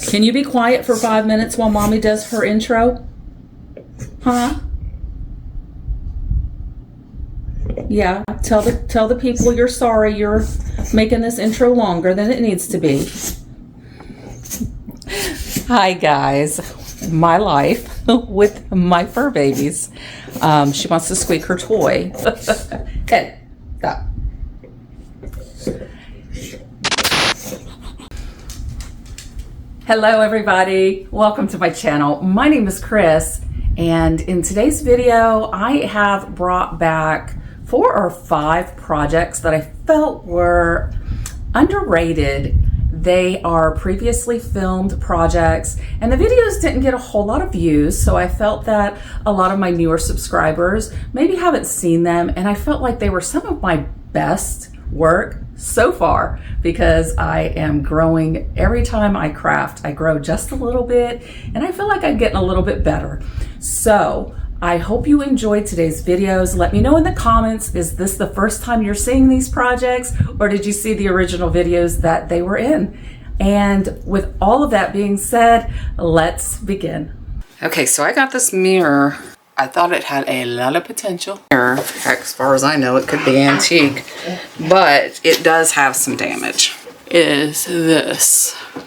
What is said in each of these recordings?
Can you be quiet for 5 minutes while Mommy does her intro? Huh? Yeah, tell the people you're sorry you're making this intro longer than it needs to be. Hi guys, my life with my fur babies. She wants to squeak her toy. Hey, stop. Hello everybody, welcome to my channel. My name is Chris, and in today's video I have brought back 4 or 5 projects that I felt were underrated. They are previously filmed projects and the videos didn't get a whole lot of views, so I felt that a lot of my newer subscribers maybe haven't seen them, and I felt like they were some of my best work so far because I am growing. Every time I craft, I grow just a little bit and I feel like I'm getting a little bit better. So I hope you enjoyed today's videos. Let me know in the comments, is this the first time you're seeing these projects, or did you see the original videos that they were in? And with all of that being said, let's begin. Okay, so I got this mirror. I thought it had a lot of potential. As far as I know, it could be antique, but it does have some damage. Is this. What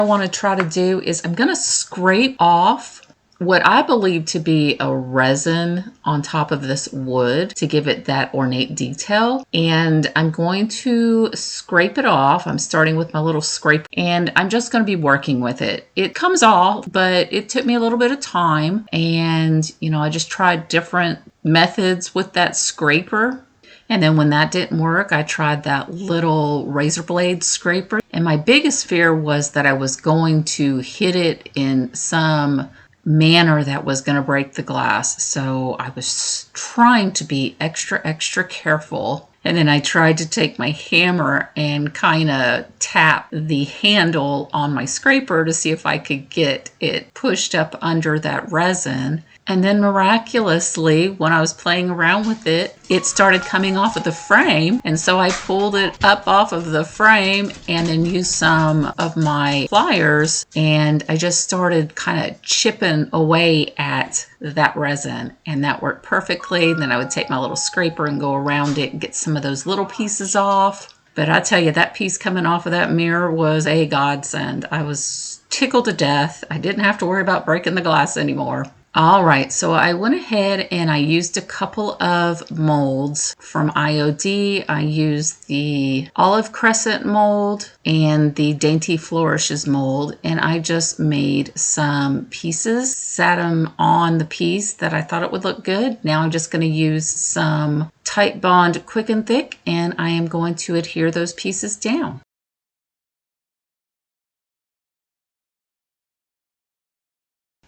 I want to try to do is I'm going to scrape off what I believe to be a resin on top of this wood to give it that ornate detail. And I'm going to scrape it off. I'm starting with my little scrape and I'm just going to be working with it. It comes off, but it took me a little bit of time. And, you know, I just tried different methods with that scraper. And then when that didn't work, I tried that little razor blade scraper. And my biggest fear was that I was going to hit it in some manner that was going to break the glass. So I was trying to be extra careful. And then I tried to take my hammer and kind of tap the handle on my scraper to see if I could get it pushed up under that resin. And then miraculously, when I was playing around with it, it started coming off of the frame. And so I pulled it up off of the frame and then used some of my pliers. And I just started kind of chipping away at that resin. And that worked perfectly. Then I would take my little scraper and go around it and get some of those little pieces off. But I tell you, that piece coming off of that mirror was a godsend. I was tickled to death. I didn't have to worry about breaking the glass anymore. All right, so I went ahead and I used a couple of molds from IOD. I used the Olive Crescent mold and the Dainty Flourishes mold, and I just made some pieces, sat them on the piece that I thought it would look good. Now I'm just going to use some Tight Bond Quick and Thick, and I am going to adhere those pieces down.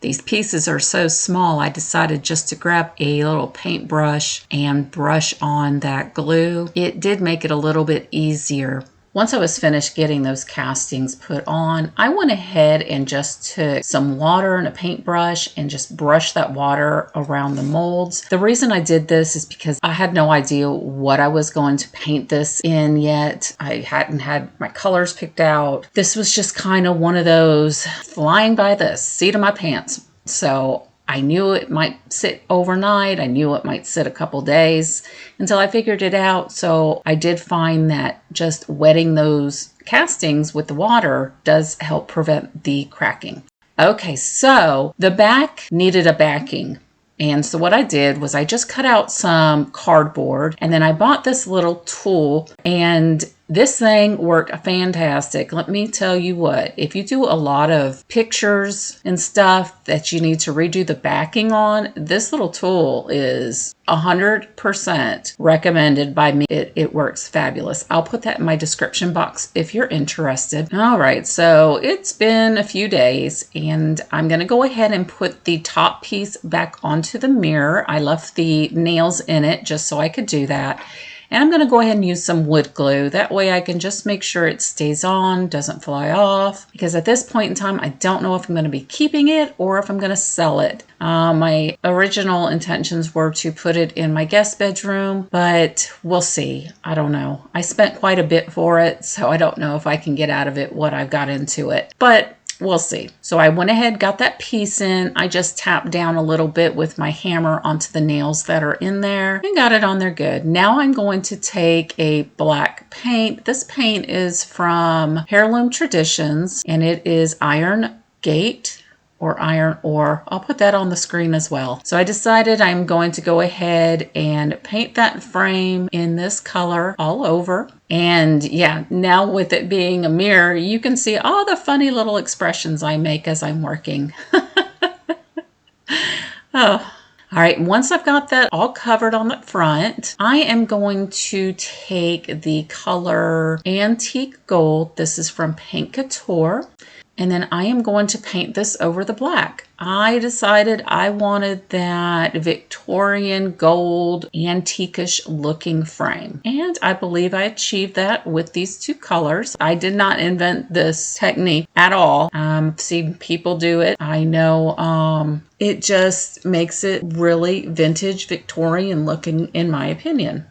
These pieces are so small, I decided just to grab a little paintbrush and brush on that glue. It did make it a little bit easier. Once I was finished getting those castings put on, I went ahead and just took some water and a paintbrush and just brushed that water around the molds. The reason I did this is because I had no idea what I was going to paint this in yet. I hadn't had my colors picked out. This was just kind of one of those flying by the seat of my pants. So I knew it might sit overnight. I knew it might sit a couple days until I figured it out. So I did find that just wetting those castings with the water does help prevent the cracking. Okay, so the back needed a backing. And so what I did was I just cut out some cardboard and then I bought this little tool, and this thing worked fantastic. Let me tell you what, if you do a lot of pictures and stuff that you need to redo the backing on, this little tool is 100% recommended by me. It works fabulous. I'll put that in my description box if you're interested. All right, so it's been a few days and I'm gonna go ahead and put the top piece back onto the mirror. I left the nails in it just so I could do that. And I'm going to go ahead and use some wood glue. That way I can just make sure it stays on, doesn't fly off. Because at this point in time, I don't know if I'm going to be keeping it or if I'm going to sell it. My original intentions were to put it in my guest bedroom, but we'll see. I don't know. I spent quite a bit for it, so I don't know if I can get out of it what I've got into it. But we'll see. So I went ahead, got that piece in. I just tapped down a little bit with my hammer onto the nails that are in there and got it on there good. Now I'm going to take a black paint. This paint is from Heirloom Traditions and it is Iron Gate or iron ore. I'll put that on the screen as well. So I decided I'm going to go ahead and paint that frame in this color all over. And yeah, now with it being a mirror, you can see all the funny little expressions I make as I'm working. Oh. All right, once I've got that all covered on the front, I am going to take the color Antique Gold. This is from Paint Couture. And then I am going to paint this over the black. I decided I wanted that Victorian gold antique-ish looking frame. And I believe I achieved that with these two colors. I did not invent this technique at all. I've seen people do it. I know it just makes it really vintage Victorian looking in my opinion.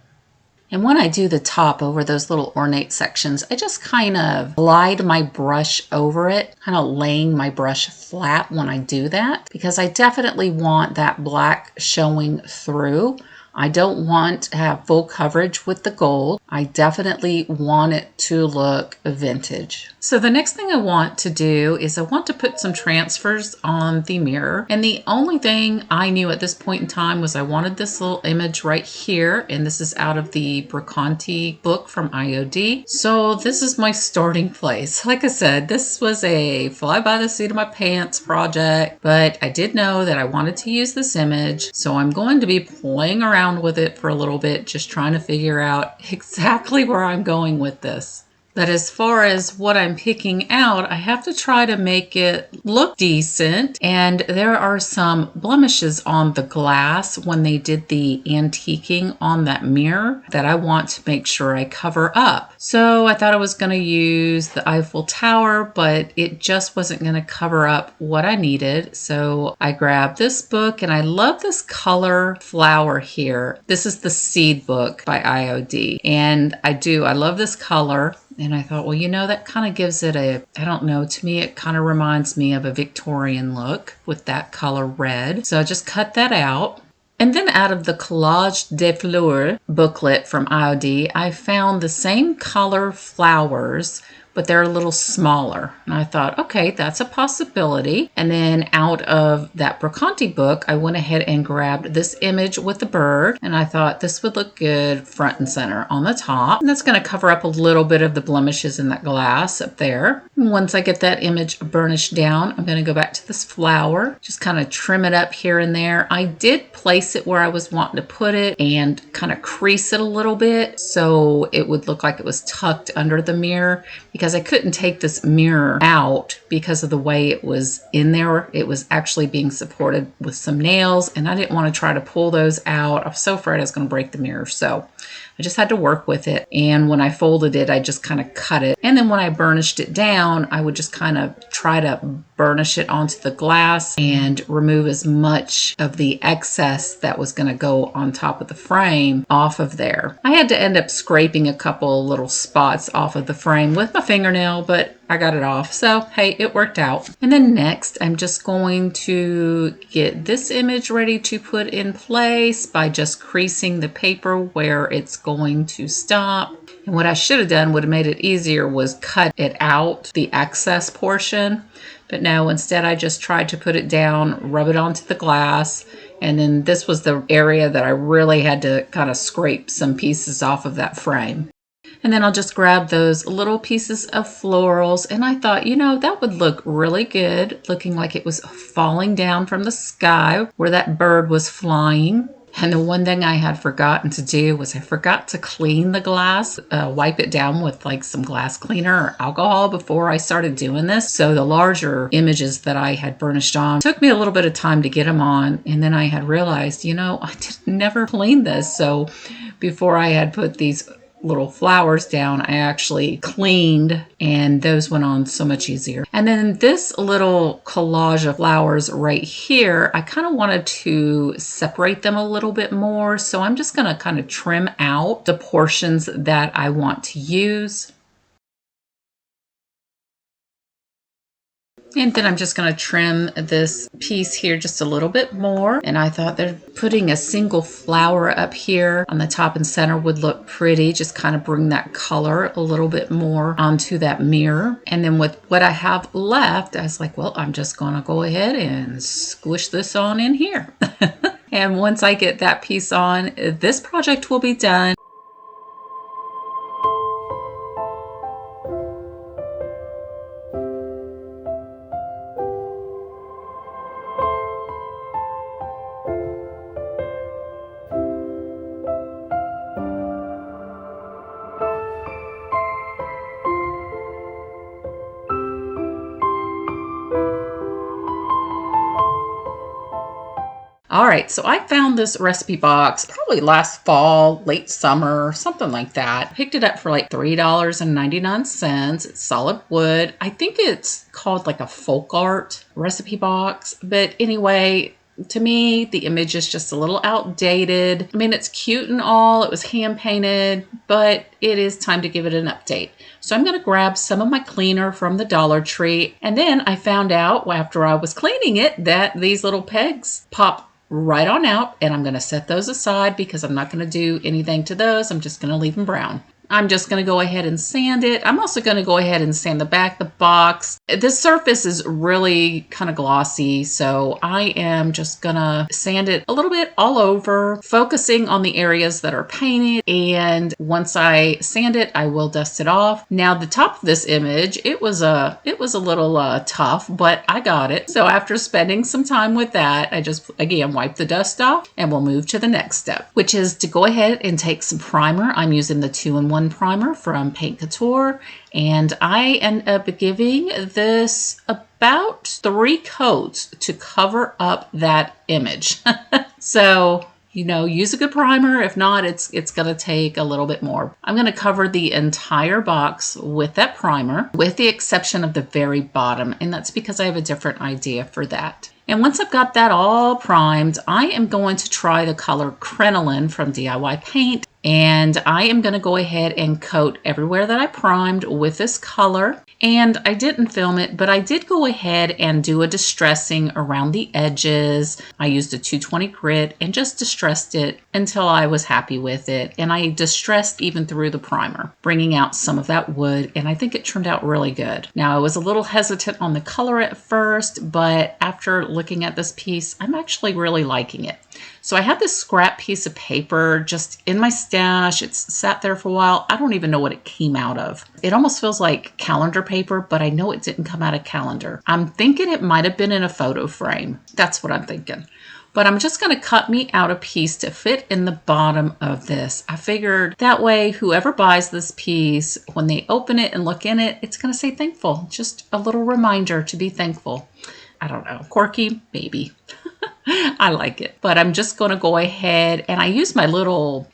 And when I do the top over those little ornate sections, I just kind of glide my brush over it, kind of laying my brush flat when I do that, because I definitely want that black showing through. I don't want to have full coverage with the gold. I definitely want it to look vintage. So the next thing I want to do is I want to put some transfers on the mirror. And the only thing I knew at this point in time was I wanted this little image right here. And this is out of the Brocanti book from IOD. So this is my starting place. Like I said, this was a fly by the seat of my pants project, but I did know that I wanted to use this image. So I'm going to be playing around with it for a little bit, just trying to figure out exactly where I'm going with this. But as far as what I'm picking out, I have to try to make it look decent. And there are some blemishes on the glass when they did the antiquing on that mirror that I want to make sure I cover up. So I thought I was going to use the Eiffel Tower, but it just wasn't going to cover up what I needed. So I grabbed this book, and I love this color flower here. This is the Seed book by IOD. And I love this color. And I thought, well, you know, that kind of gives it I don't know, to me, it kind of reminds me of a Victorian look with that color red. So I just cut that out. And then out of the Collage des Fleurs booklet from IOD, I found the same color flowers, but they're a little smaller. And I thought, okay, that's a possibility. And then out of that Brocanti book, I went ahead and grabbed this image with the bird. And I thought this would look good front and center on the top. And that's going to cover up a little bit of the blemishes in that glass up there. And once I get that image burnished down, I'm going to go back to this flower, just kind of trim it up here and there. I did place it where I was wanting to put it and kind of crease it a little bit so it would look like it was tucked under the mirror, because I couldn't take this mirror out because of the way it was in there. It was actually being supported with some nails, and I didn't want to try to pull those out. I was so afraid I was going to break the mirror. So I just had to work with it. And when I folded it, I just kind of cut it. And then when I burnished it down, I would just kind of try to burnish it onto the glass and remove as much of the excess that was going to go on top of the frame off of there. I had to end up scraping a couple little spots off of the frame with my fingernail, but I got it off. So, hey, it worked out. And then next, I'm just going to get this image ready to put in place by just creasing the paper where it's going to stop. And what I should have done would have made it easier was cut it out, the excess portion. But no, instead I just tried to put it down, rub it onto the glass. And then this was the area that I really had to kind of scrape some pieces off of that frame. And then I'll just grab those little pieces of florals. And I thought, you know, that would look really good, looking like it was falling down from the sky where that bird was flying. And the one thing I had forgotten to do was I forgot to clean the glass, wipe it down with like some glass cleaner or alcohol before I started doing this. So the larger images that I had burnished on took me a little bit of time to get them on. And then I had realized, you know, I never cleaned this. So before I had put these little flowers down, I actually cleaned, and those went on so much easier. And then this little collage of flowers right here, I kind of wanted to separate them a little bit more. So I'm just going to kind of trim out the portions that I want to use. And then I'm just going to trim this piece here just a little bit more. And I thought that putting a single flower up here on the top and center would look pretty. Just kind of bring that color a little bit more onto that mirror. And then with what I have left, I was like, well, I'm just going to go ahead and squish this on in here. And once I get that piece on, this project will be done. All right, so I found this recipe box probably last fall, late summer, something like that. Picked it up for like $3.99. It's solid wood. I think it's called like a folk art recipe box. But anyway, to me, the image is just a little outdated. I mean, it's cute and all. It was hand painted, but it is time to give it an update. So I'm going to grab some of my cleaner from the Dollar Tree. And then I found out after I was cleaning it that these little pegs pop right on out, and I'm going to set those aside because I'm not going to do anything to those. I'm just going to leave them brown. I'm just going to go ahead and sand it. I'm also going to go ahead and sand the back of the box. The surface is really kind of glossy, so I am just going to sand it a little bit all over, focusing on the areas that are painted. And once I sand it, I will dust it off. Now, the top of this image, it was a little tough, but I got it. So after spending some time with that, I just, again, wipe the dust off, and we'll move to the next step, which is to go ahead and take some primer. I'm using the 2-in-1 primer from Paint Couture, and I end up giving this about 3 coats to cover up that image. So, you know, use a good primer. If not, it's going to take a little bit more. I'm going to cover the entire box with that primer, with the exception of the very bottom, and that's because I have a different idea for that. And once I've got that all primed, I am going to try the color Crinoline from DIY Paint. And I am going to go ahead and coat everywhere that I primed with this color. And I didn't film it, but I did go ahead and do a distressing around the edges. I used a 220 grit and just distressed it until I was happy with it. And I distressed even through the primer, bringing out some of that wood. And I think it turned out really good. Now, I was a little hesitant on the color at first, but after looking at this piece, I'm actually really liking it. So I had this scrap piece of paper just in my stash. It's sat there for a while. I don't even know what it came out of. It almost feels like calendar paper, but I know it didn't come out of calendar. I'm thinking it might have been in a photo frame. That's what I'm thinking. But I'm just going to cut me out a piece to fit in the bottom of this. I figured that way, whoever buys this piece, when they open it and look in it, it's going to say thankful. Just a little reminder to be thankful. I don't know, quirky, maybe. I like it. But I'm just going to go ahead and I use my little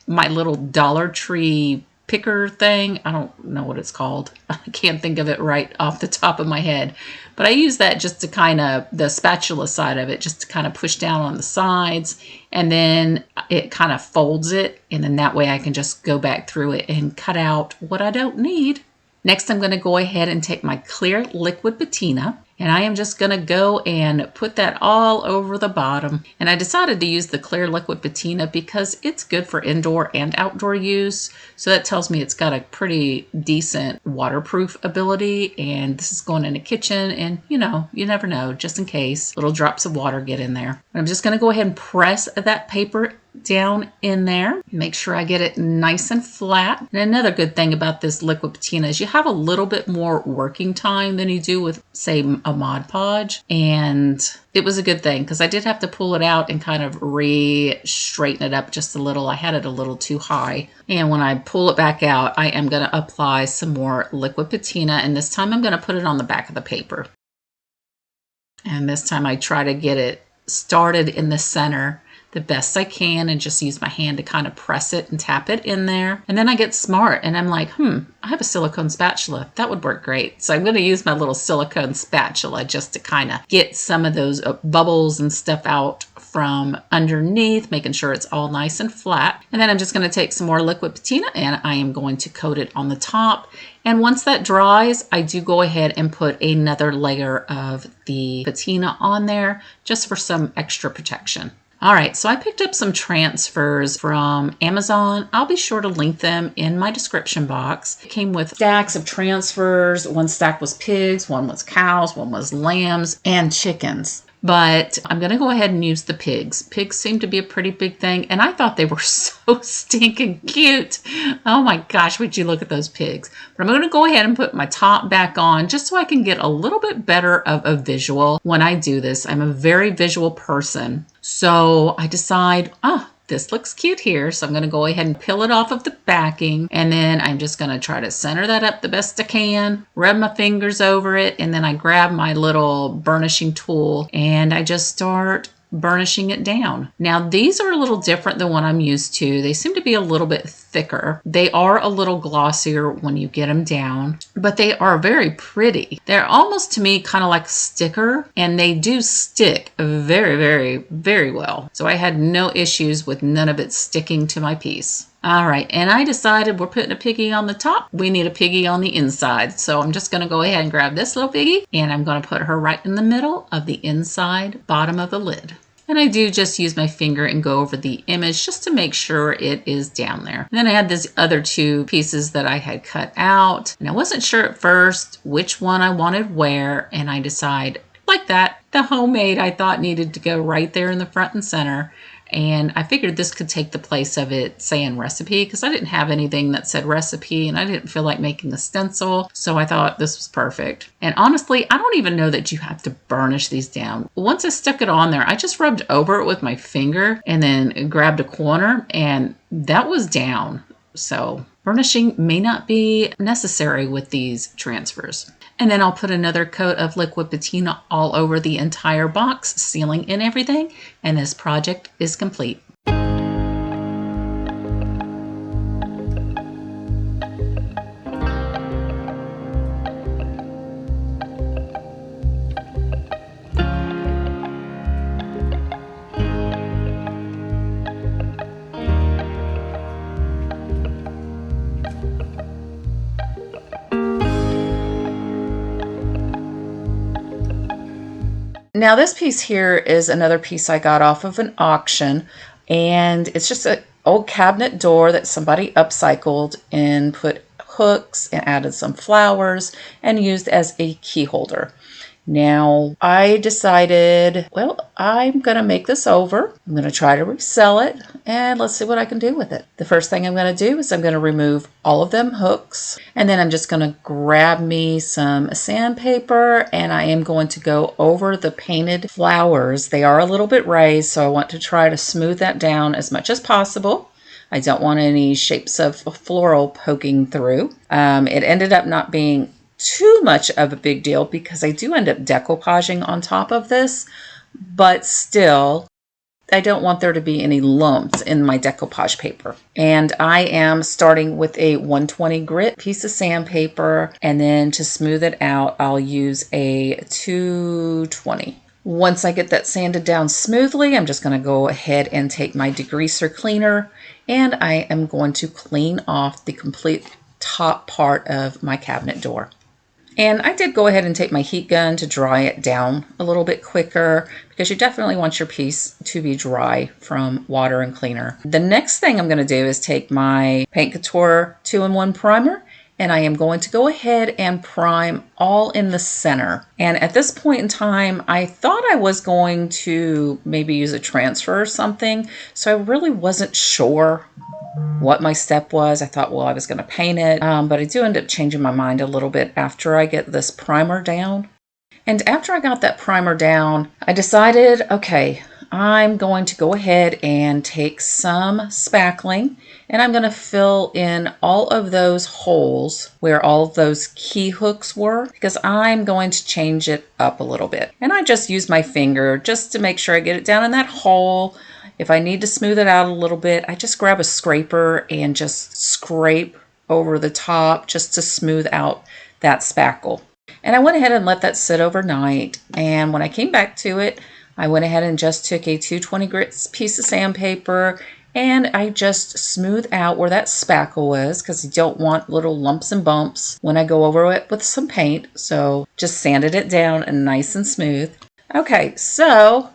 Dollar Tree picker thing. I don't know what it's called. I can't think of it right off the top of my head. But I use that just to kind of, the spatula side of it, just to kind of push down on the sides. And then it kind of folds it. And then that way I can just go back through it and cut out what I don't need. Next, I'm going to go ahead and take my clear liquid patina, and I am just going to go and put that all over the bottom. And I decided to use the clear liquid patina because it's good for indoor and outdoor use. So that tells me it's got a pretty decent waterproof ability. And this is going in a kitchen, and you know, you never know, just in case little drops of water get in there. I'm just going to go ahead and press that paper down in there. Make sure I get it nice and flat. And another good thing about this liquid patina is you have a little bit more working time than you do with, say, a Mod Podge. And it was a good thing because I did have to pull it out and kind of straighten it up just a little. I had it a little too high. And when I pull it back out, I am going to apply some more liquid patina. And this time I'm going to put it on the back of the paper. And this time I try to get it started in the center the best I can and just use my hand to kind of press it and tap it in there. And then I get smart and I'm like, I have a silicone spatula. That would work great. So I'm going to use my little silicone spatula just to kind of get some of those bubbles and stuff out from underneath, making sure it's all nice and flat. And then I'm just going to take some more liquid patina and I am going to coat it on the top. And once that dries, I do go ahead and put another layer of the patina on there just for some extra protection. All right, so I picked up some transfers from Amazon. I'll be sure to link them in my description box. It came with stacks of transfers. One stack was pigs, one was cows, one was lambs, and chickens. But I'm going to go ahead and use the pigs. Pigs seem to be a pretty big thing, and I thought they were so stinking cute. Oh my gosh, would you look at those pigs. But I'm going to go ahead and put my top back on just so I can get a little bit better of a visual when I do this. I'm a very visual person. So I decide, this looks cute here, so I'm going to go ahead and peel it off of the backing, and then I'm just going to try to center that up the best I can, rub my fingers over it, and then I grab my little burnishing tool and I just start burnishing it down. Now these are a little different than what I'm used to. They seem to be a little bit thicker. They are a little glossier when you get them down, but they are very pretty. They're almost to me kind of like a sticker, and they do stick very, very, very well. So I had no issues with none of it sticking to my piece. All right, and I decided we're putting a piggy on the top. We need a piggy on the inside. So I'm just going to go ahead and grab this little piggy, and I'm going to put her right in the middle of the inside bottom of the lid. And I do just use my finger and go over the image just to make sure it is down there. And then I had these other two pieces that I had cut out. And I wasn't sure at first which one I wanted where, and I decided like that. The homemade I thought needed to go right there in the front and center. And I figured this could take the place of it saying recipe, because I didn't have anything that said recipe and I didn't feel like making a stencil. So I thought this was perfect. And honestly, I don't even know that you have to burnish these down. Once I stuck it on there, I just rubbed over it with my finger and then grabbed a corner and that was down. So burnishing may not be necessary with these transfers. And then I'll put another coat of liquid patina all over the entire box, sealing in everything, and this project is complete. Now this piece here is another piece I got off of an auction, and it's just an old cabinet door that somebody upcycled and put hooks and added some flowers and used as a key holder. Now I decided, well, I'm going to make this over. I'm going to try to resell it and let's see what I can do with it. The first thing I'm going to do is I'm going to remove all of them hooks, and then I'm just going to grab me some sandpaper and I am going to go over the painted flowers. They are a little bit raised, so I want to try to smooth that down as much as possible. I don't want any shapes of floral poking through. It ended up not being too much of a big deal because I do end up decoupaging on top of this, but still I don't want there to be any lumps in my decoupage paper. And I am starting with a 120 grit piece of sandpaper, and then to smooth it out I'll use a 220. Once I get that sanded down smoothly, I'm just going to go ahead and take my degreaser cleaner and I am going to clean off the complete top part of my cabinet door. And I did go ahead and take my heat gun to dry it down a little bit quicker because you definitely want your piece to be dry from water and cleaner. The next thing I'm going to do is take my Paint Couture 2-in-1 primer, and I am going to go ahead and prime all in the center. And at this point in time, I thought I was going to maybe use a transfer or something, so I really wasn't sure what my step was. I thought, well, I was going to paint it, but I do end up changing my mind a little bit after I get this primer down. And after I got that primer down, I decided, okay, I'm going to go ahead and take some spackling and I'm going to fill in all of those holes where all of those key hooks were, because I'm going to change it up a little bit. And I just use my finger just to make sure I get it down in that hole. If I need to smooth it out a little bit, I just grab a scraper and just scrape over the top just to smooth out that spackle. And I went ahead and let that sit overnight. And when I came back to it, I went ahead and just took a 220 grit piece of sandpaper and I just smooth out where that spackle was, because you don't want little lumps and bumps when I go over it with some paint. So just sanded it down and nice and smooth. Okay, so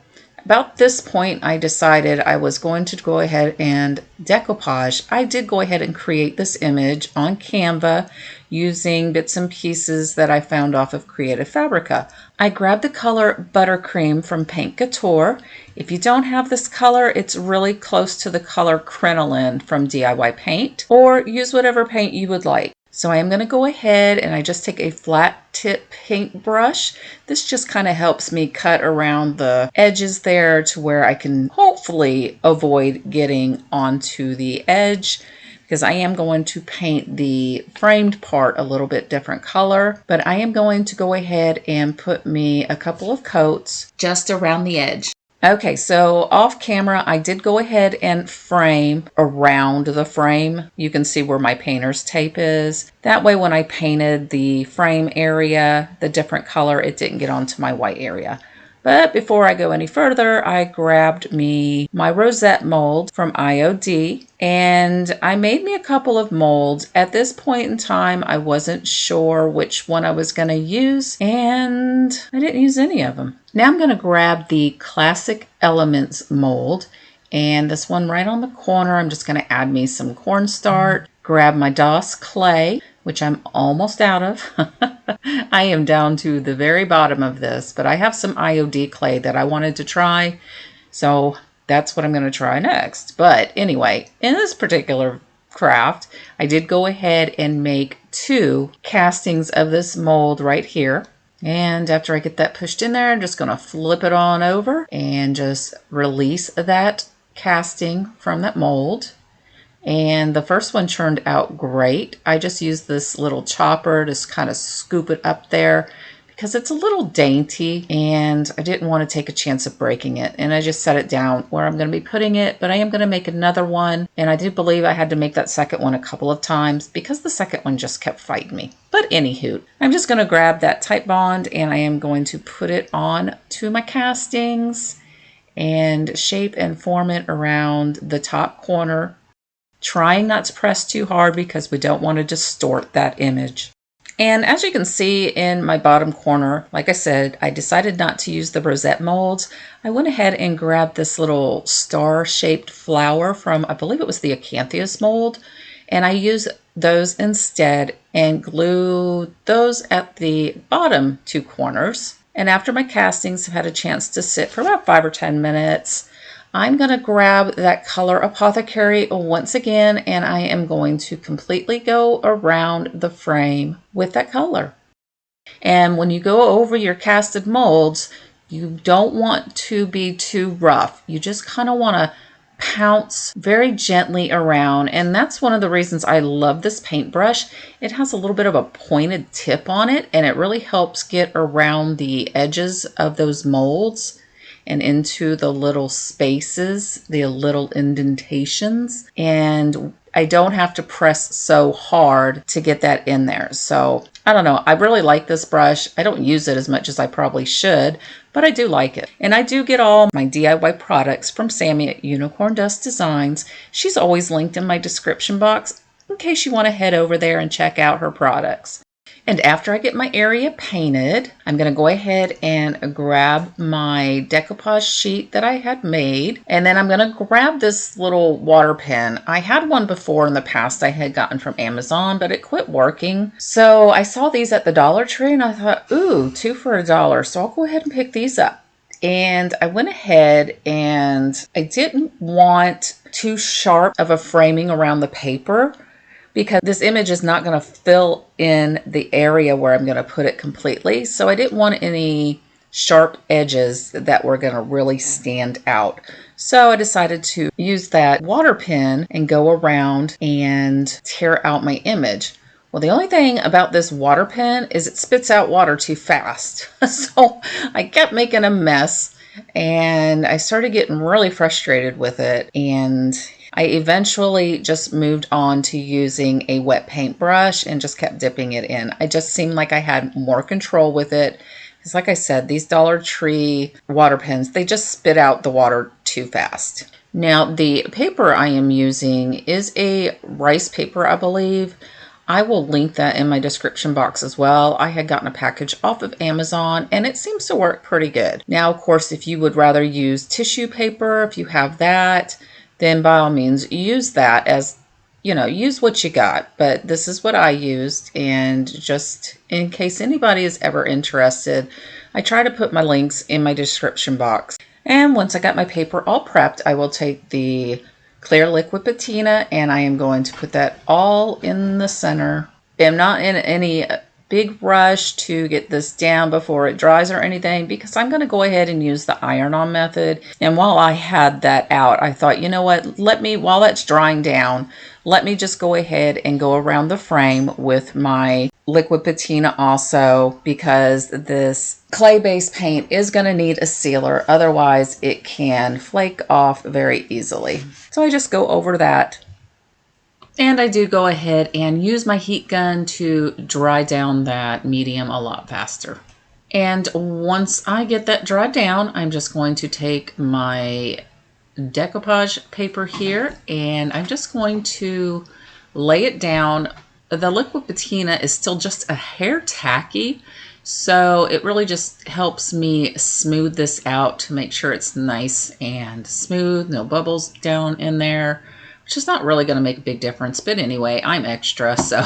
about this point, I decided I was going to go ahead and decoupage. I did go ahead and create this image on Canva using bits and pieces that I found off of Creative Fabrica. I grabbed the color Buttercream from Paint Couture. If you don't have this color, it's really close to the color Crinoline from DIY Paint, or use whatever paint you would like. So I am going to go ahead and I just take a flat tip paintbrush. This just kind of helps me cut around the edges there to where I can hopefully avoid getting onto the edge, because I am going to paint the framed part a little bit different color. But I am going to go ahead and put me a couple of coats just around the edge. Okay, so off camera, I did go ahead and frame around the frame. You can see where my painter's tape is. That way, when I painted the frame area, the different color, it didn't get onto my white area. But before I go any further, I grabbed me my rosette mold from IOD and I made me a couple of molds. At this point in time, I wasn't sure which one I was going to use and I didn't use any of them. Now I'm going to grab the Classic Elements mold, and this one right on the corner, I'm just going to add me some cornstarch, grab my DOS clay, which I'm almost out of. I am down to the very bottom of this, but I have some IOD clay that I wanted to try, so that's what I'm going to try next. But anyway, in this particular craft, I did go ahead and make 2 castings of this mold right here. And after I get that pushed in there, I'm just going to flip it on over and just release that casting from that mold. And the first one turned out great. I just used this little chopper to kind of scoop it up there because it's a little dainty and I didn't want to take a chance of breaking it. And I just set it down where I'm going to be putting it, but I am going to make another one. And I do believe I had to make that second one a couple of times because the second one just kept fighting me. But anywho, I'm just going to grab that Type Bond and I am going to put it on to my castings and shape and form it around the top corner, trying not to press too hard because we don't want to distort that image. And as you can see in my bottom corner, like I said, I decided not to use the rosette molds. I went ahead and grabbed this little star-shaped flower from, I believe it was the Acanthus mold, and I used those instead and glued those at the bottom 2 corners. And after my castings have had a chance to sit for about 5 or 10 minutes, I'm going to grab that color Apothecary once again, and I am going to completely go around the frame with that color. And when you go over your casted molds, you don't want to be too rough. You just kind of want to pounce very gently around, and that's one of the reasons I love this paintbrush. It has a little bit of a pointed tip on it, and it really helps get around the edges of those molds and into the little spaces, the little indentations, and I don't have to press so hard to get that in there. So I don't know, I really like this brush. I don't use it as much as I probably should, but I do like it. And I do get all my DIY products from Sammy at Unicorn Dust Designs. She's always linked in my description box in case you want to head over there and check out her products. And after I get my area painted, I'm going to go ahead and grab my decoupage sheet that I had made. And then I'm going to grab this little water pen. I had one before in the past I had gotten from Amazon, but it quit working. So I saw these at the Dollar Tree and I thought, ooh, 2 for $1. So I'll go ahead and pick these up. And I went ahead and I didn't want too sharp of a framing around the paper, because this image is not going to fill in the area where I'm going to put it completely. So I didn't want any sharp edges that were going to really stand out. So I decided to use that water pen and go around and tear out my image. Well, the only thing about this water pen is it spits out water too fast. So I kept making a mess. And I started getting really frustrated with it, and I eventually just moved on to using a wet paint brush and just kept dipping it in. I just seemed like I had more control with it. Because like I said, these Dollar Tree water pens, they just spit out the water too fast. Now, the paper I am using is a rice paper, I believe. I will link that in my description box as well. I had gotten a package off of Amazon and it seems to work pretty good. Now, of course, if you would rather use tissue paper, if you have that, then by all means use that as, use what you got. But this is what I used, and just in case anybody is ever interested, I try to put my links in my description box. And once I got my paper all prepped, I will take the clear liquid patina and I am going to put that all in the center. I'm not in any big rush to get this down before it dries or anything, because I'm going to go ahead and use the iron-on method. And while I had that out, I thought, you know what, while that's drying down, let me just go ahead and go around the frame with my liquid patina also, because this clay-based paint is going to need a sealer. Otherwise, it can flake off very easily. So I just go over that. And I do go ahead and use my heat gun to dry down that medium a lot faster. And once I get that dried down, I'm just going to take my decoupage paper here and I'm just going to lay it down. The liquid patina is still just a hair tacky, so it really just helps me smooth this out to make sure it's nice and smooth, no bubbles down in there, which is not really going to make a big difference. But anyway, I'm extra, so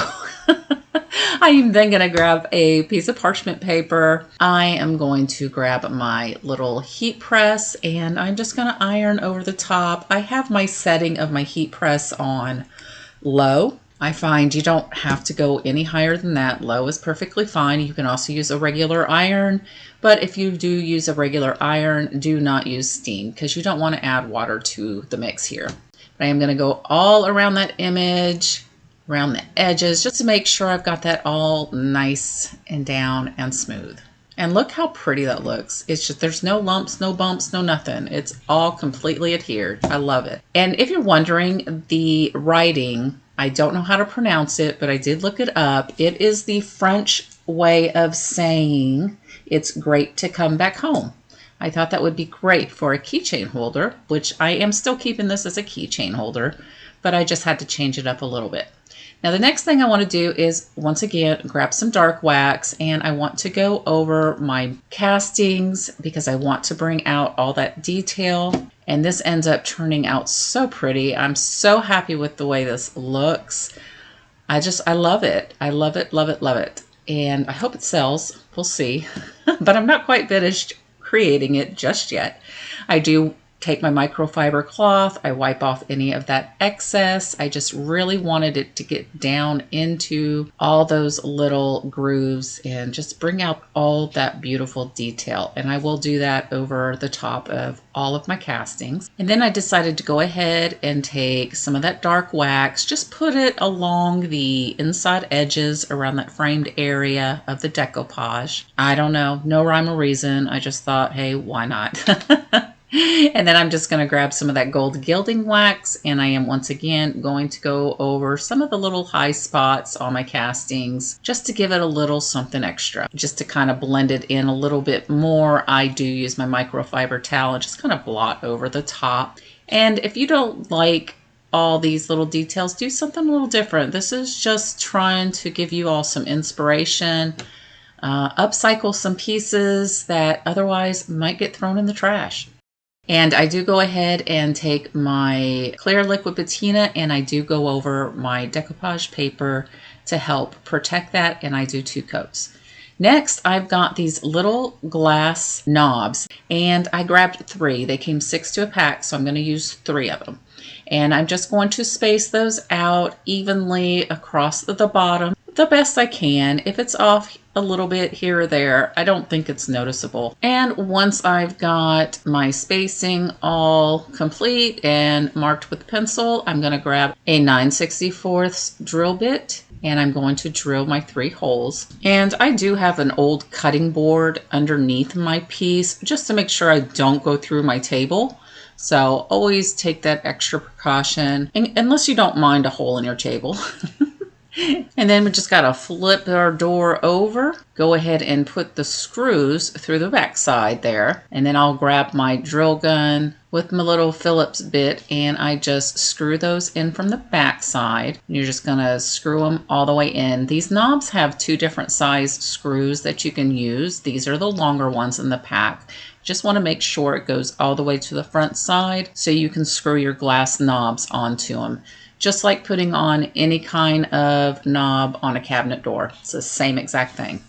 I'm then going to grab a piece of parchment paper. I am going to grab my little heat press and I'm just going to iron over the top. I have my setting of my heat press on low. I find you don't have to go any higher than that. Low is perfectly fine. You can also use a regular iron, but if you do use a regular iron, do not use steam because you don't want to add water to the mix here. But I am going to go all around that image, around the edges, just to make sure I've got that all nice and down and smooth. And look how pretty that looks. It's just, there's no lumps, no bumps, no nothing. It's all completely adhered. I love it. And if you're wondering, the writing, I don't know how to pronounce it, but I did look it up. It is the French way of saying it's great to come back home. I thought that would be great for a keychain holder, which I am still keeping this as a keychain holder, but I just had to change it up a little bit. Now the next thing I want to do is, once again, grab some dark wax, and I want to go over my castings because I want to bring out all that detail. And this ends up turning out so pretty. I'm so happy with the way this looks. I love it. I love it, love it, love it. And I hope it sells. We'll see. But I'm not quite finished creating it just yet. I do take my microfiber cloth, I wipe off any of that excess. I just really wanted it to get down into all those little grooves and just bring out all that beautiful detail. And I will do that over the top of all of my castings. And then I decided to go ahead and take some of that dark wax, just put it along the inside edges around that framed area of the decoupage. I don't know, no rhyme or reason. I just thought, hey, why not? And then I'm just going to grab some of that gold gilding wax, and I am once again going to go over some of the little high spots on my castings just to give it a little something extra, just to kind of blend it in a little bit more. I do use my microfiber towel and just kind of blot over the top. And if you don't like all these little details, do something a little different. This is just trying to give you all some inspiration, upcycle some pieces that otherwise might get thrown in the trash. And I do go ahead and take my clear liquid patina and I do go over my decoupage paper to help protect that, and I do 2 coats. Next, I've got these little glass knobs, and I grabbed 3. They came 6 to a pack, so I'm going to use 3 of them. And I'm just going to space those out evenly across the bottom the best I can. If it's off a little bit here or there, I don't think it's noticeable. And once I've got my spacing all complete and marked with pencil, I'm going to grab a 9/64 drill bit and I'm going to drill my 3 holes. And I do have an old cutting board underneath my piece just to make sure I don't go through my table. So always take that extra precaution, unless you don't mind a hole in your table. And then we just got to flip our door over, go ahead and put the screws through the back side there. And then I'll grab my drill gun with my little Phillips bit and I just screw those in from the back side. You're just going to screw them all the way in. These knobs have 2 different size screws that you can use. These are the longer ones in the pack. Just want to make sure it goes all the way to the front side so you can screw your glass knobs onto them. Just like putting on any kind of knob on a cabinet door. It's the same exact thing.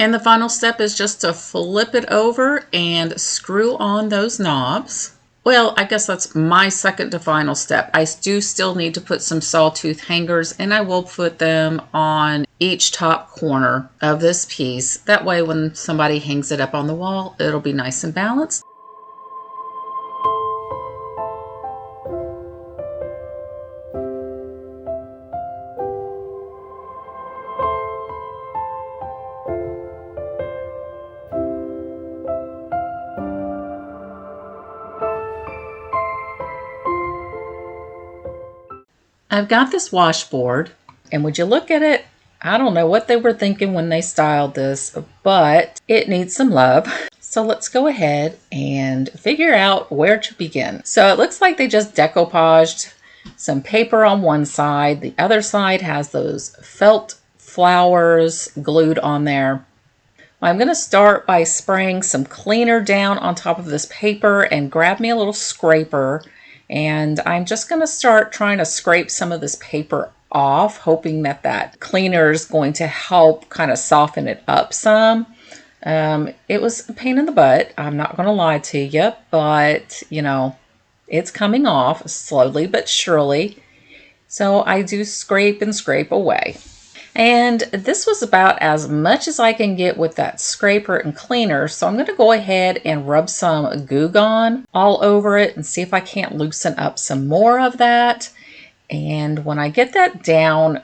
And the final step is just to flip it over and screw on those knobs. Well, I guess that's my second to final step. I do still need to put some sawtooth hangers, and I will put them on each top corner of this piece. That way when somebody hangs it up on the wall, it'll be nice and balanced. I've got this washboard, and would you look at it? I don't know what they were thinking when they styled this, but it needs some love. So let's go ahead and figure out where to begin. So it looks like they just decoupaged some paper on one side. The other side has those felt flowers glued on there. I'm going to start by spraying some cleaner down on top of this paper and grab me a little scraper. And I'm just going to start trying to scrape some of this paper off, hoping that that cleaner is going to help kind of soften it up some. It was a pain in the butt, I'm not going to lie to you, but you know, it's coming off slowly but surely. So I do scrape and scrape away. And this was about as much as I can get with that scraper and cleaner. So I'm going to go ahead and rub some Goo Gone all over it and see if I can't loosen up some more of that. And when I get that down,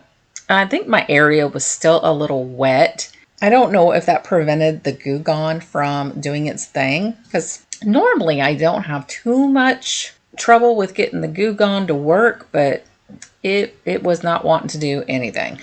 I think my area was still a little wet. I don't know if that prevented the Goo Gone from doing its thing, because normally I don't have too much trouble with getting the Goo Gone to work, but it was not wanting to do anything.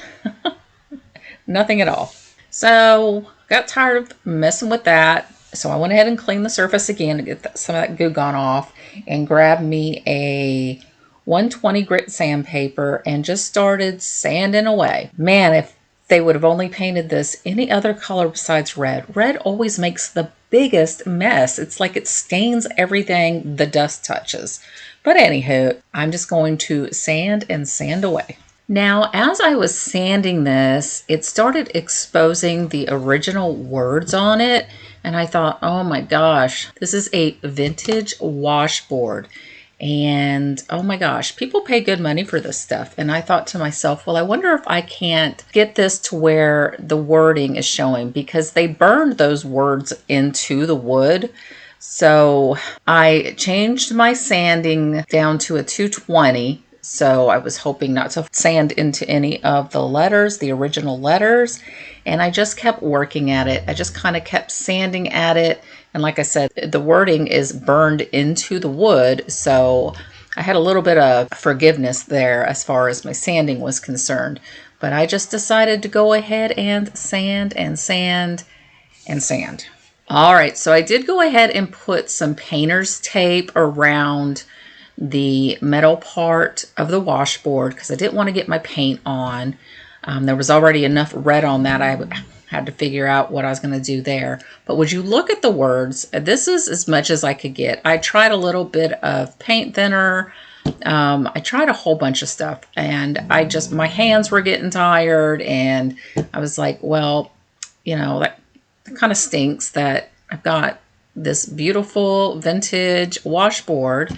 Nothing at all. So got tired of messing with that. So I went ahead and cleaned the surface again to get some of that Goo Gone off and grabbed me a 120 grit sandpaper and just started sanding away. Man, if they would have only painted this any other color besides red. Red always makes the biggest mess. It's like it stains everything the dust touches. But anywho, I'm just going to sand and sand away. Now, as I was sanding this, it started exposing the original words on it. And I thought, oh my gosh, this is a vintage washboard. And oh my gosh, people pay good money for this stuff. And I thought to myself, well, I wonder if I can't get this to where the wording is showing, because they burned those words into the wood. So I changed my sanding down to a 220. So I was hoping not to sand into any of the letters, the original letters. And I just kept working at it. I just kind of kept sanding at it. And like I said, the wording is burned into the wood. So I had a little bit of forgiveness there as far as my sanding was concerned. But I just decided to go ahead and sand and sand and sand. All right, so I did go ahead and put some painter's tape around the metal part of the washboard because I didn't want to get my paint on. There was already enough red on that. I had to figure out what I was going to do there. But would you look at the words? This is as much as I could get. I tried a little bit of paint thinner. I tried a whole bunch of stuff, and my hands were getting tired, and I was like, well, you know, that kind of stinks that I've got this beautiful vintage washboard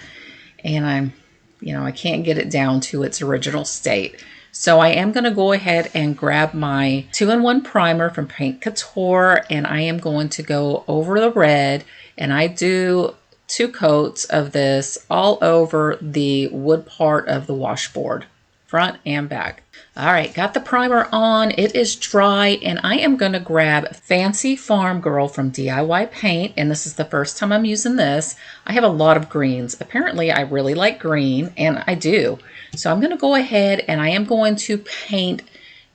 and I can't get it down to its original state. So I am going to go ahead and grab my 2-in-1 primer from Paint Couture, and I am going to go over the red, and I do 2 coats of this all over the wood part of the washboard. front and back. All right, got the primer on. It is dry, and I am going to grab Fancy Farm Girl from DIY Paint, and this is the first time I'm using this. I have a lot of greens. Apparently, I really like green, and I do. So I'm going to go ahead and I am going to paint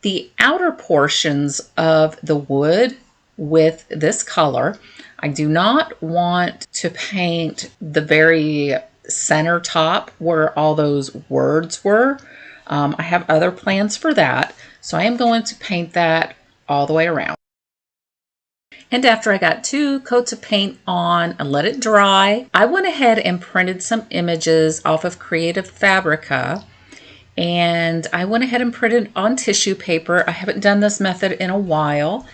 the outer portions of the wood with this color. I do not want to paint the very center top where all those words were. I have other plans for that, so I am going to paint that all the way around. And after I got 2 coats of paint on and let it dry, I went ahead and printed some images off of Creative Fabrica, and I went ahead and printed on tissue paper. I haven't done this method in a while,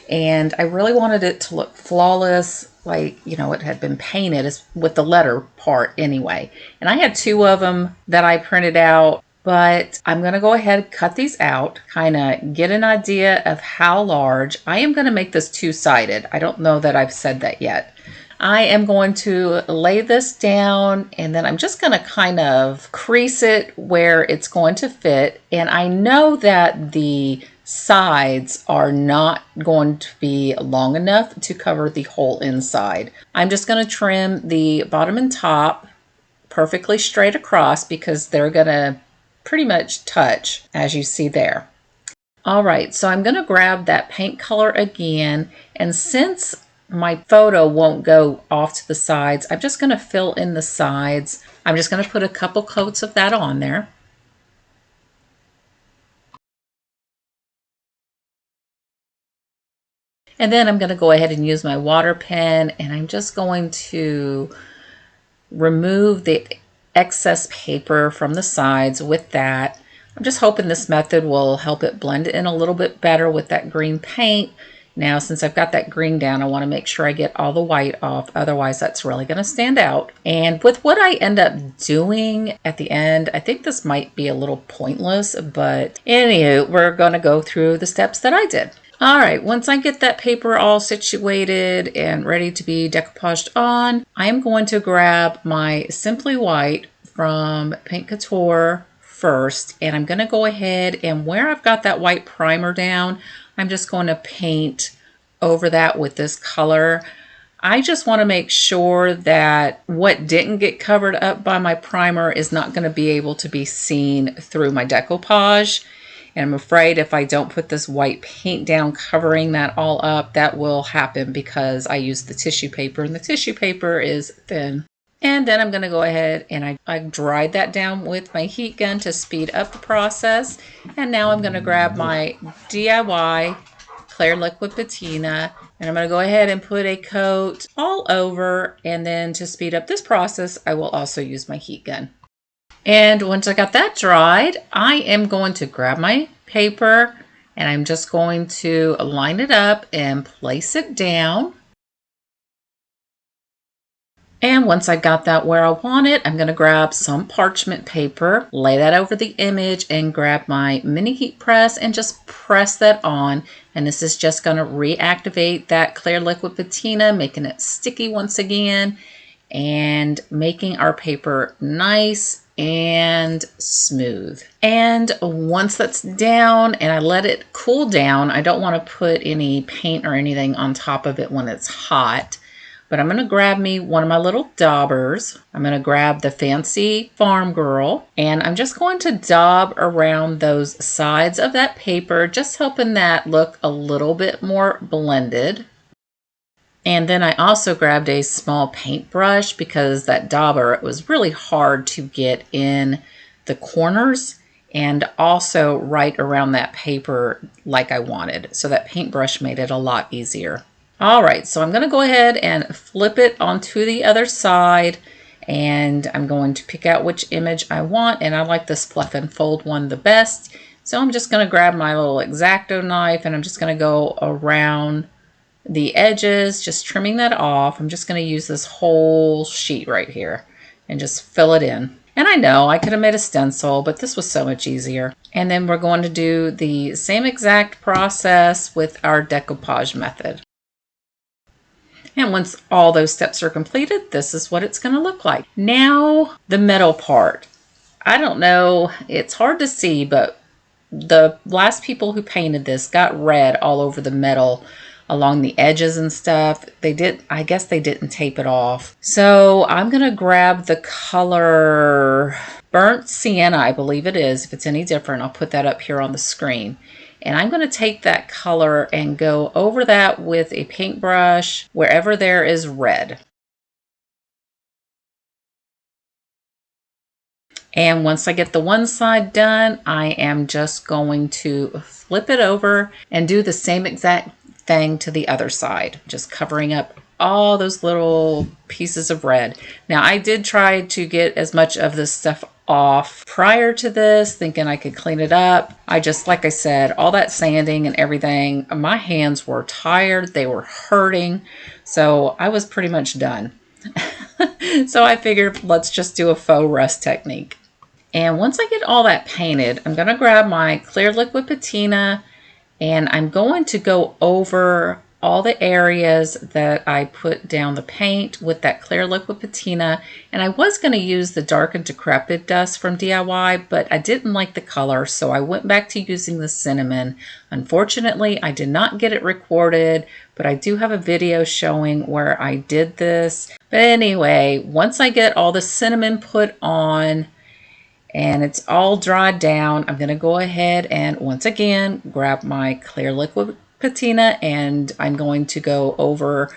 and I really wanted it to look flawless, like, you know, it had been painted with the letter part anyway. And I had 2 of them that I printed out, but I'm going to go ahead and cut these out, kind of get an idea of how large. I am going to make this 2-sided. I don't know that I've said that yet. I am going to lay this down, and then I'm just going to kind of crease it where it's going to fit. And I know that the sides are not going to be long enough to cover the whole inside. I'm just going to trim the bottom and top perfectly straight across because they're going to pretty much touch, as you see there. All right, so I'm going to grab that paint color again, and since my photo won't go off to the sides, I'm just going to fill in the sides. I'm just going to put a couple coats of that on there. And then I'm going to go ahead and use my water pen, and I'm just going to remove the excess paper from the sides with that. I'm just hoping this method will help it blend in a little bit better with that green paint. Now, since I've got that green down, I want to make sure I get all the white off. Otherwise, that's really going to stand out. And with what I end up doing at the end, I think this might be a little pointless, but anywho, we're going to go through the steps that I did. All right, once I get that paper all situated and ready to be decoupaged on, I am going to grab my Simply White from Paint Couture first, and I'm going to go ahead and where I've got that white primer down, I'm just going to paint over that with this color. I just want to make sure that what didn't get covered up by my primer is not going to be able to be seen through my decoupage. And I'm afraid if I don't put this white paint down covering that all up, that will happen because I used the tissue paper and the tissue paper is thin. And then I'm going to go ahead and I dried that down with my heat gun to speed up the process. And now I'm going to grab my DIY Clear Liquid Patina, and I'm going to go ahead and put a coat all over. And then to speed up this process, I will also use my heat gun. And once I got that dried, I am going to grab my paper and I'm just going to line it up and place it down. And once I got that where I want it, I'm going to grab some parchment paper, lay that over the image, and grab my mini heat press and just press that on. And this is just going to reactivate that clear liquid patina, making it sticky once again and making our paper nice and smooth. And once that's down and I let it cool down, I don't want to put any paint or anything on top of it when it's hot. But I'm going to grab me one of my little daubers. I'm going to grab the Fancy Farm Girl, and I'm just going to daub around those sides of that paper, just helping that look a little bit more blended. And then I also grabbed a small paintbrush because that dauber, it was really hard to get in the corners and also right around that paper like I wanted. So that paintbrush made it a lot easier. All right, so I'm going to go ahead and flip it onto the other side, and I'm going to pick out which image I want, and I like this fluff and fold one the best. So I'm just going to grab my little X-Acto knife, and I'm just going to go around the edges, just trimming that off. I'm just going to use this whole sheet right here and just fill it in. And I know I could have made a stencil, but this was so much easier. And then we're going to do the same exact process with our decoupage method. And once all those steps are completed, this is what it's going to look like. Now, the middle part. I don't know, it's hard to see, but the last people who painted this got red all over the metal along the edges and stuff. I guess they didn't tape it off. So I'm gonna grab the color Burnt Sienna, I believe it is. If it's any different, I'll put that up here on the screen. And I'm going to take that color and go over that with a paintbrush wherever there is red. And once I get the one side done, I am just going to flip it over and do the same exact thing to the other side, just covering up all those little pieces of red. Now, I did try to get as much of this stuff off prior to this, thinking I could clean it up. Like I said, all that sanding and everything, my hands were tired, they were hurting, so I was pretty much done. So I figured let's just do a faux rust technique. And once I get all that painted, I'm going to grab my clear liquid patina and I'm going to go over all the areas that I put down the paint with that clear liquid patina. And I was going to use the Dark and Decrepit dust from DIY, but I didn't like the color, so I went back to using the cinnamon. Unfortunately, I did not get it recorded, but I do have a video showing where I did this. But anyway, once I get all the cinnamon put on and it's all dried down, I'm going to go ahead and once again grab my clear liquid patina and I'm going to go over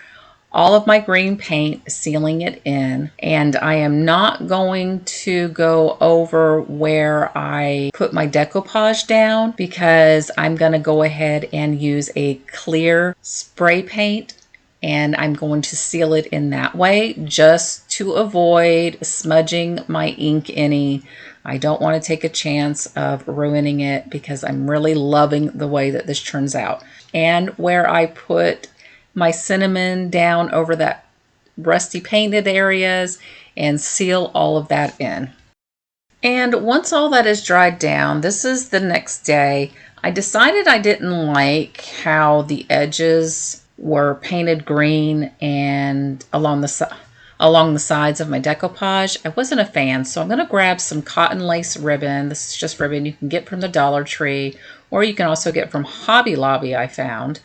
all of my green paint, sealing it in. And I am not going to go over where I put my decoupage down because I'm going to go ahead and use a clear spray paint and I'm going to seal it in that way just to avoid smudging my ink any. I don't want to take a chance of ruining it because I'm really loving the way that this turns out. And where I put my cinnamon down over that rusty painted areas and seal all of that in. And once all that is dried down, this is the next day. I decided I didn't like how the edges were painted green and along the sides of my decoupage. I wasn't a fan, so I'm going to grab some cotton lace ribbon. This is just ribbon you can get from the Dollar Tree, or you can also get from Hobby Lobby, I found.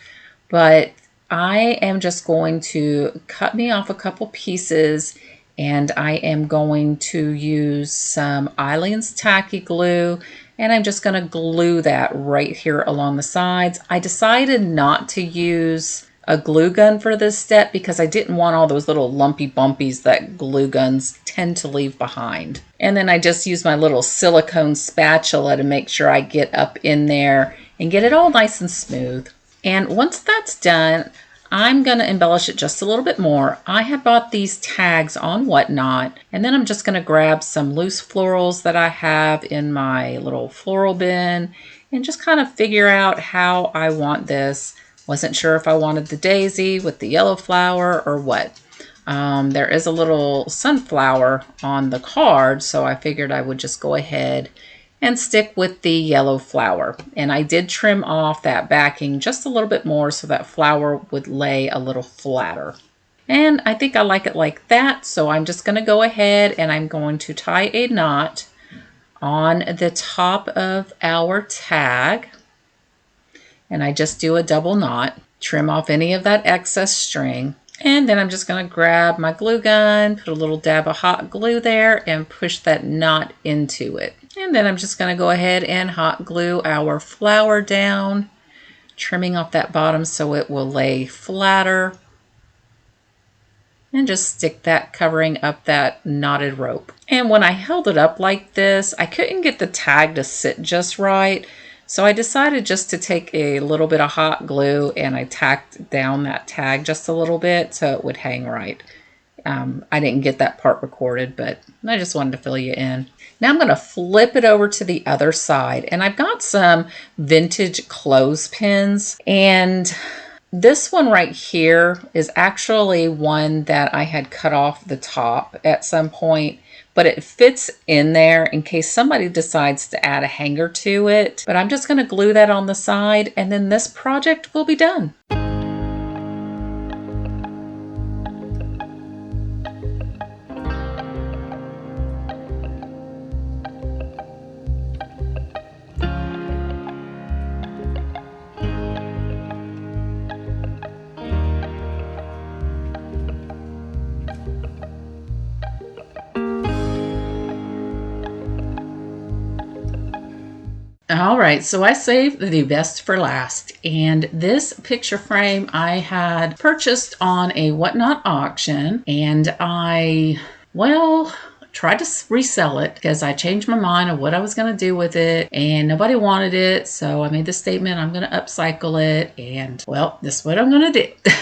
But I am just going to cut me off a couple pieces, and I am going to use some Eileen's Tacky Glue, and I'm just going to glue that right here along the sides. I decided not to use a glue gun for this step because I didn't want all those little lumpy bumpies that glue guns tend to leave behind. And then I just use my little silicone spatula to make sure I get up in there and get it all nice and smooth. And once that's done, I'm going to embellish it just a little bit more. I have bought these tags on Whatnot, and then I'm just going to grab some loose florals that I have in my little floral bin and just kind of figure out how I want this. Wasn't sure if I wanted the daisy with the yellow flower or what. There is a little sunflower on the card, so I figured I would just go ahead and stick with the yellow flower. And I did trim off that backing just a little bit more so that flower would lay a little flatter. And I think I like it like that, so I'm just going to go ahead and I'm going to tie a knot on the top of our tag. And I just do a double knot, trim off any of that excess string. And then I'm just going to grab my glue gun, put a little dab of hot glue there and push that knot into it. And then I'm just going to go ahead and hot glue our flower down, trimming off that bottom so it will lay flatter. And just stick that covering up that knotted rope. And when I held it up like this, I couldn't get the tag to sit just right. So I decided just to take a little bit of hot glue and I tacked down that tag just a little bit so it would hang right. I didn't get that part recorded, but I just wanted to fill you in. Now I'm going to flip it over to the other side, and I've got some vintage clothespins, and this one right here is actually one that I had cut off the top at some point, but it fits in there in case somebody decides to add a hanger to it. But I'm just going to glue that on the side, and then this project will be done. All right, so I saved the best for last, and this picture frame I had purchased on a Whatnot auction, and well, tried to resell it because I changed my mind on what I was going to do with it, and nobody wanted it, so I made the statement I'm going to upcycle it, and well, this is what I'm going to do.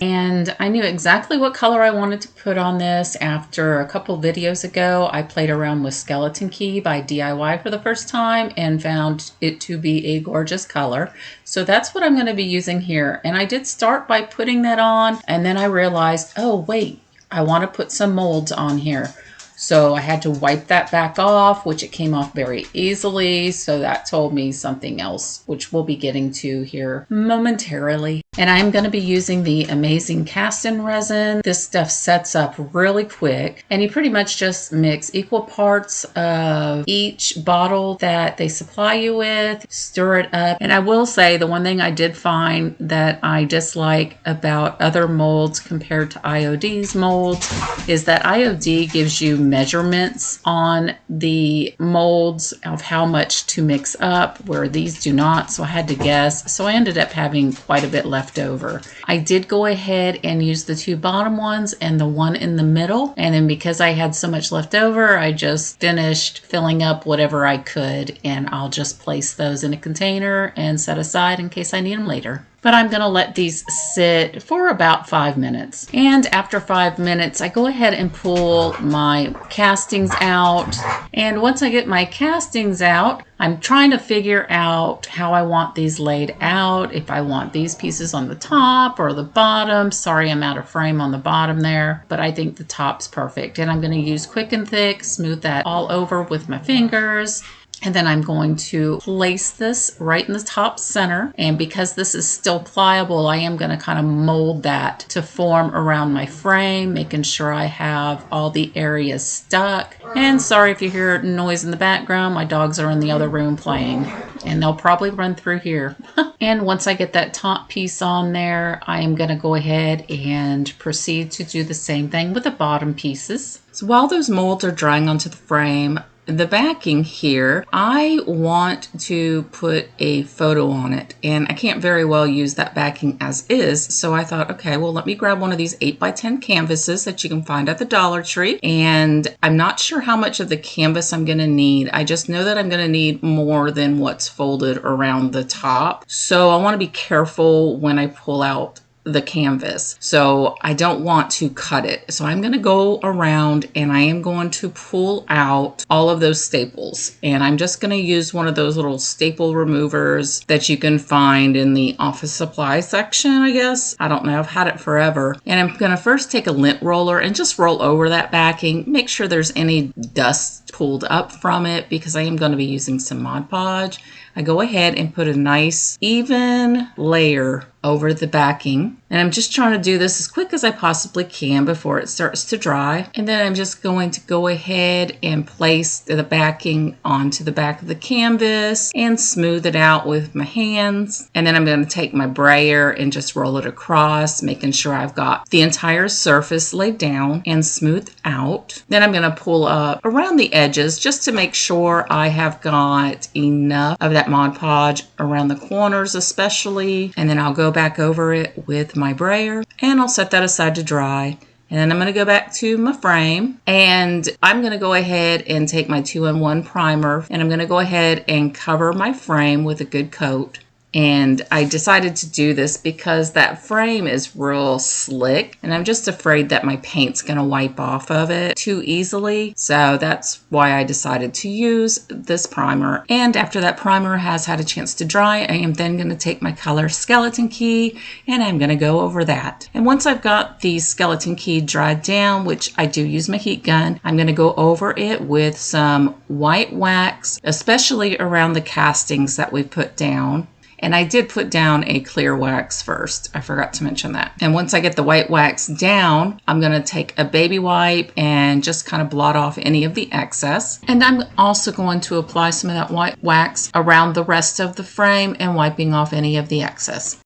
And I knew exactly what color I wanted to put on this. After a couple videos ago, I played around with Skeleton Key by DIY for the first time and found it to be a gorgeous color. So that's what I'm going to be using here. And I did start by putting that on, and then I realized, oh wait, I want to put some molds on here. So I had to wipe that back off, which it came off very easily. So that told me something else, which we'll be getting to here momentarily. And I'm going to be using the amazing cast-in resin. This stuff sets up really quick, and you pretty much just mix equal parts of each bottle that they supply you with, stir it up. And I will say the one thing I did find that I dislike about other molds compared to IOD's molds is that IOD gives you measurements on the molds of how much to mix up, where these do not. So I had to guess. So I ended up having quite a bit left over. I did go ahead and use the two bottom ones and the one in the middle. And then because I had so much left over, I just finished filling up whatever I could, and I'll just place those in a container and set aside in case I need them later. But I'm going to let these sit for about 5 minutes. And after 5 minutes, I go ahead and pull my castings out. And once I get my castings out, I'm trying to figure out how I want these laid out. If I want these pieces on the top or the bottom. Sorry, I'm out of frame on the bottom there, but I think the top's perfect. And I'm going to use Quick and Thick, smooth that all over with my fingers. And then I'm going to place this right in the top center. And because this is still pliable, I am going to kind of mold that to form around my frame, making sure I have all the areas stuck. And sorry if you hear noise in the background, my dogs are in the other room playing, and they'll probably run through here. And once I get that top piece on there, I am going to go ahead and proceed to do the same thing with the bottom pieces. So while those molds are drying onto the frame, the backing here, I want to put a photo on it, and I can't very well use that backing as is. So I thought, okay, well, let me grab one of these 8x10 canvases that you can find at the Dollar Tree. And I'm not sure how much of the canvas I'm going to need. I just know that I'm going to need more than what's folded around the top. So I want to be careful when I pull out the canvas. So I don't want to cut it. So I'm going to go around and I am going to pull out all of those staples. And I'm just going to use one of those little staple removers that you can find in the office supply section, I guess. I don't know. I've had it forever. And I'm going to first take a lint roller and just roll over that backing. Make sure there's any dust pulled up from it because I am going to be using some Mod Podge. I go ahead and put a nice even layer over the backing. And I'm just trying to do this as quick as I possibly can before it starts to dry. And then I'm just going to go ahead and place the backing onto the back of the canvas and smooth it out with my hands. And then I'm going to take my brayer and just roll it across, making sure I've got the entire surface laid down and smoothed out. Then I'm going to pull up around the edges just to make sure I have got enough of that Mod Podge around the corners especially. And then I'll go back over it with my brayer and I'll set that aside to dry. And then I'm going to go back to my frame and I'm going to go ahead and take my 2-in-1 primer and I'm going to go ahead and cover my frame with a good coat. And I decided to do this because that frame is real slick and I'm just afraid that my paint's going to wipe off of it too easily. So that's why I decided to use this primer. And after that primer has had a chance to dry, I am then going to take my color Skeleton Key and I'm going to go over that. And once I've got the Skeleton Key dried down, which I do use my heat gun, I'm going to go over it with some white wax, especially around the castings that we put down. And I did put down a clear wax first. I forgot to mention that. And once I get the white wax down, I'm going to take a baby wipe and just kind of blot off any of the excess. And I'm also going to apply some of that white wax around the rest of the frame and wiping off any of the excess.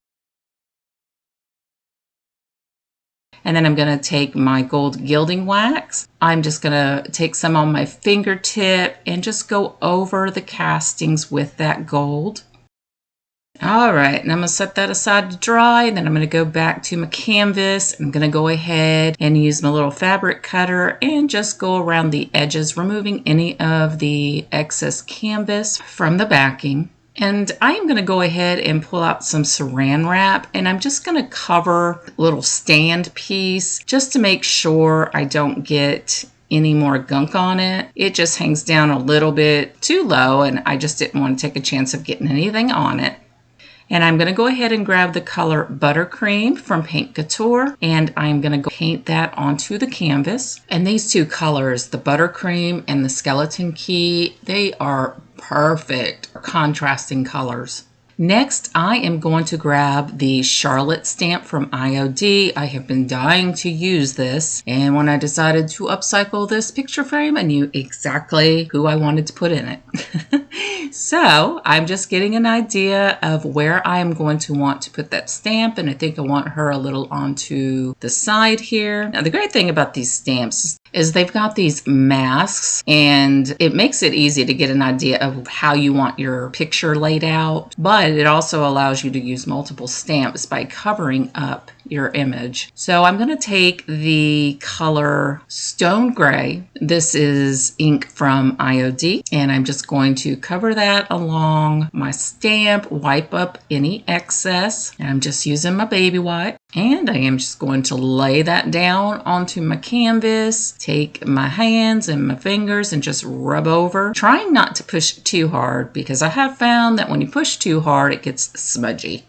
And then I'm going to take my gold gilding wax. I'm just going to take some on my fingertip and just go over the castings with that gold. All right, and I'm going to set that aside to dry, and then I'm going to go back to my canvas. I'm going to go ahead and use my little fabric cutter and just go around the edges, removing any of the excess canvas from the backing. And I am going to go ahead and pull out some saran wrap, and I'm just going to cover a little stand piece just to make sure I don't get any more gunk on it. It just hangs down a little bit too low, and I just didn't want to take a chance of getting anything on it. And I'm going to go ahead and grab the color Buttercream from Paint Couture, and I'm going to go paint that onto the canvas. And these two colors, the Buttercream and the Skeleton Key, they are perfect contrasting colors. Next, I am going to grab the Charlotte stamp from IOD. I have been dying to use this, and when I decided to upcycle this picture frame, I knew exactly who I wanted to put in it. So I'm just getting an idea of where I am going to want to put that stamp, and I think I want her a little onto the side here. Now, the great thing about these stamps is they've got these masks, and it makes it easy to get an idea of how you want your picture laid out, but it also allows you to use multiple stamps by covering up your image. So I'm going to take the color Stone Gray. This is ink from IOD, and I'm just going to cover that along my stamp, wipe up any excess, and I'm just using my baby wipe. And I am just going to lay that down onto my canvas, take my hands and my fingers and just rub over, trying not to push too hard because I have found that when you push too hard, it gets smudgy.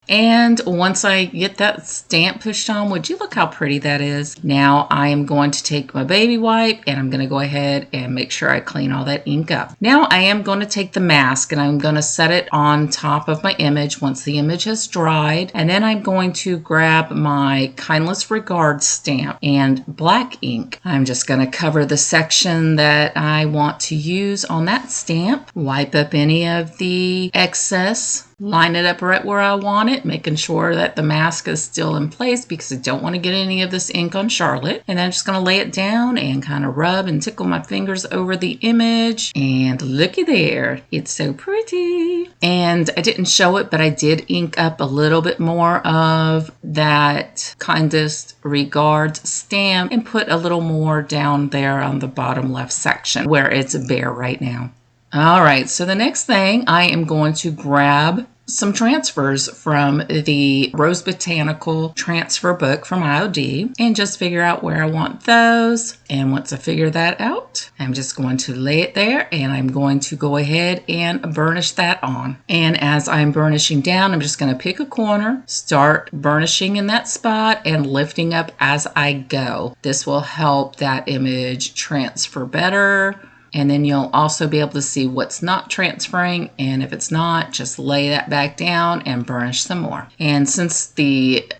And once I get that stamp pushed on, would you look how pretty that is? Now I am going to take my baby wipe and I'm going to go ahead and make sure I clean all that ink up. Now I am going to take the mask and I'm going to set it on top of my image once the image has dried. And then I'm going to grab my Kindless Regards stamp and black ink. I'm just going to cover the section that I want to use on that stamp, wipe up any of the excess, line it up right where I want it, making sure that the mask is still in place because I don't want to get any of this ink on Charlotte. And then I'm just going to lay it down and kind of rub and tickle my fingers over the image. And looky there, it's so pretty. And I didn't show it, but I did ink up a little bit more of that Kindest Regards stamp and put a little more down there on the bottom left section where it's bare right now. All right, so the next thing I am going to grab some transfers from the Rose Botanical transfer book from IOD and just figure out where I want those. And once I figure that out, I'm just going to lay it there and I'm going to go ahead and burnish that on. And as I'm burnishing down, I'm just going to pick a corner, start burnishing in that spot and lifting up as I go. This will help that image transfer better. And then you'll also be able to see what's not transferring. And if it's not, just lay that back down and burnish some more. And since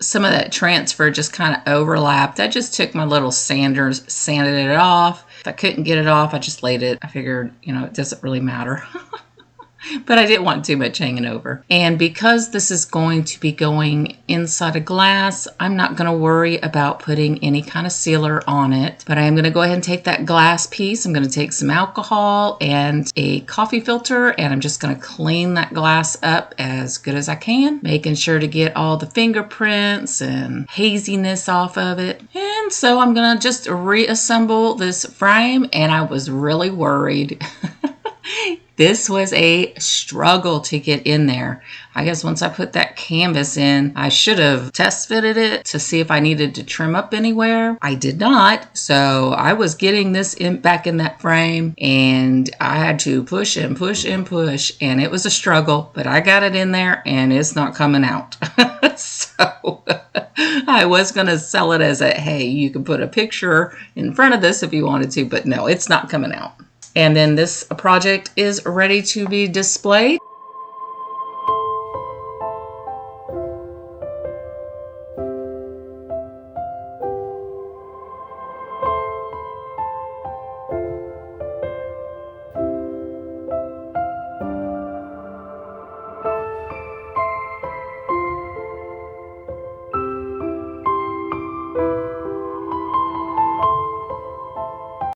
some of that transfer just kind of overlapped, I just took my little sanders, sanded it off. If I couldn't get it off, I just laid it. I figured, it doesn't really matter. But I didn't want too much hanging over. And because this is going to be going inside a glass, I'm not going to worry about putting any kind of sealer on it. But I am going to go ahead and take that glass piece. I'm going to take some alcohol and a coffee filter, and I'm just going to clean that glass up as good as I can, making sure to get all the fingerprints and haziness off of it. And so I'm going to just reassemble this frame, and I was really worried. This was a struggle to get in there. I guess once I put that canvas in, I should have test fitted it to see if I needed to trim up anywhere. I did not. So I was getting this back in that frame and I had to push and push and push. And it was a struggle, but I got it in there and it's not coming out. So I was going to sell it as hey, you can put a picture in front of this if you wanted to, but no, it's not coming out. And then this project is ready to be displayed.